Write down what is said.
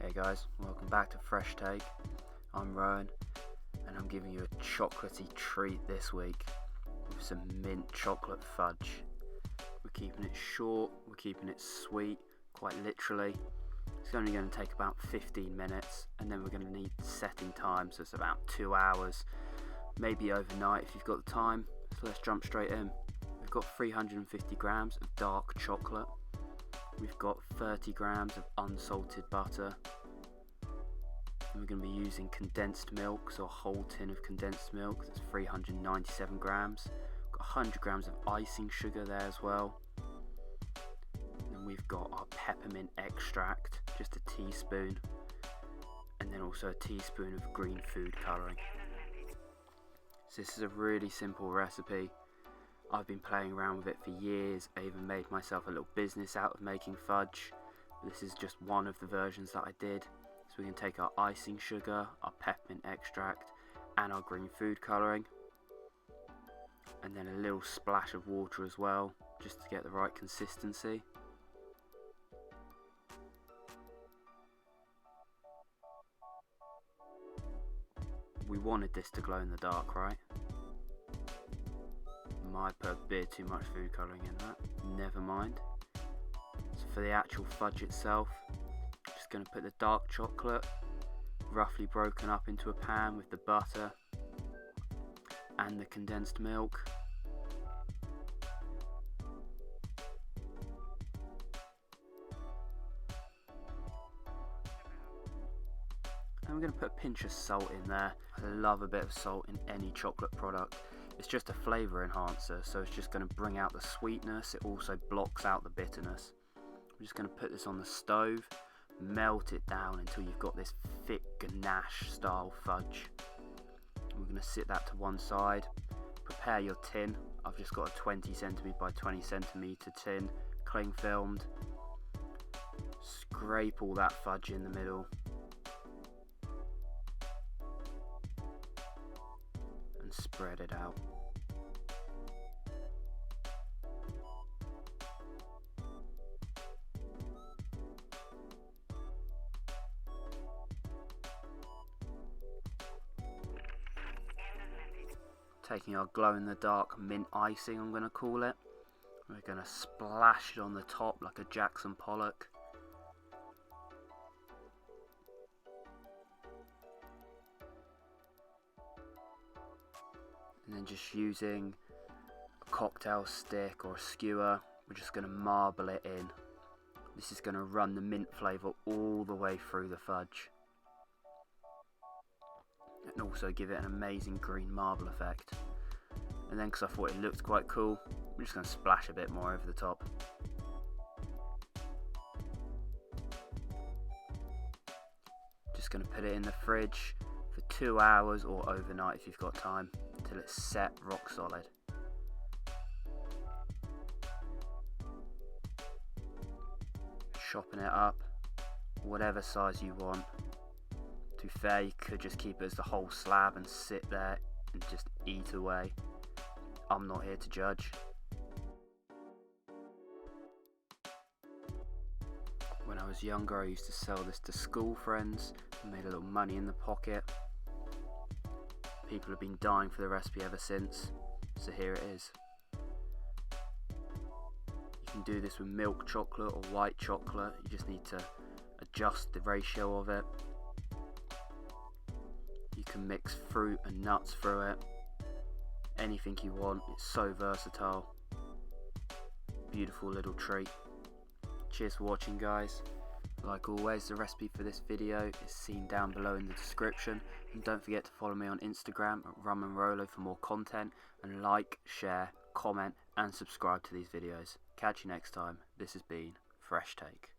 Hey guys, welcome back to Fresh Take. I'm Rowan and I'm giving you a chocolatey treat this week with some mint chocolate fudge. We're keeping it short, we're keeping it sweet, quite literally. It's only going to take about 15 minutes and then we're going to need setting time, so it's about 2 hours, maybe overnight if you've got the time. So let's jump straight in. We've got 350 grams of dark chocolate. We've got 30 grams of unsalted butter. And we're going to be using condensed milk, so a whole tin of condensed milk, that's 397 grams. We've got 100 grams of icing sugar there as well. And then we've got our peppermint extract, just a teaspoon. And then also a teaspoon of green food colouring. So this is a really simple recipe. I've been playing around with it for years. I even made myself a little business out of making fudge. This is just one of the versions that I did. So we can take our icing sugar, our peppermint extract, and our green food colouring. And then a little splash of water as well, just to get the right consistency. We wanted this to glow in the dark, right? Might put a bit too much food colouring in that, never mind. So for the actual fudge itself, just going to put the dark chocolate roughly broken up into a pan with the butter and the condensed milk. And we're going to put a pinch of salt in there. I love a bit of salt in any chocolate product. It's just a flavour enhancer, so it's just going to bring out the sweetness. It also blocks out the bitterness. I'm just going to put this on the stove, melt it down until you've got this thick ganache style fudge. And we're going to sit that to one side. Prepare your tin. I've just got a 20 centimetre by 20 centimetre tin, cling filmed. Scrape all that fudge in the middle. And spread it out. Taking our glow-in-the-dark mint icing, I'm going to call it. We're going to splash it on the top like a Jackson Pollock. And then just using a cocktail stick or a skewer, we're just going to marble it in. This is going to run the mint flavour all the way through the fudge. And also give it an amazing green marble effect. And then, because I thought it looked quite cool, we're just going to splash a bit more over the top. Just going to put it in the fridge for 2 hours or overnight if you've got time, until it's set rock solid. Chopping it up, whatever size you want. To be fair, you could just keep it as the whole slab and sit there and just eat away. I'm not here to judge. When I was younger, I used to sell this to school friends and made a little money in the pocket. People have been dying for the recipe ever since, so here it is. You can do this with milk chocolate or white chocolate. You just need to adjust the ratio of it. You can mix fruit and nuts through it. Anything you want, it's so versatile. Beautiful little treat. Cheers for watching, guys. Like always, the recipe for this video is seen down below in the description. And don't forget to follow me on Instagram at rumandrolo for more content. And like, share, comment and subscribe to these videos. Catch you next time. This has been Fresh Take.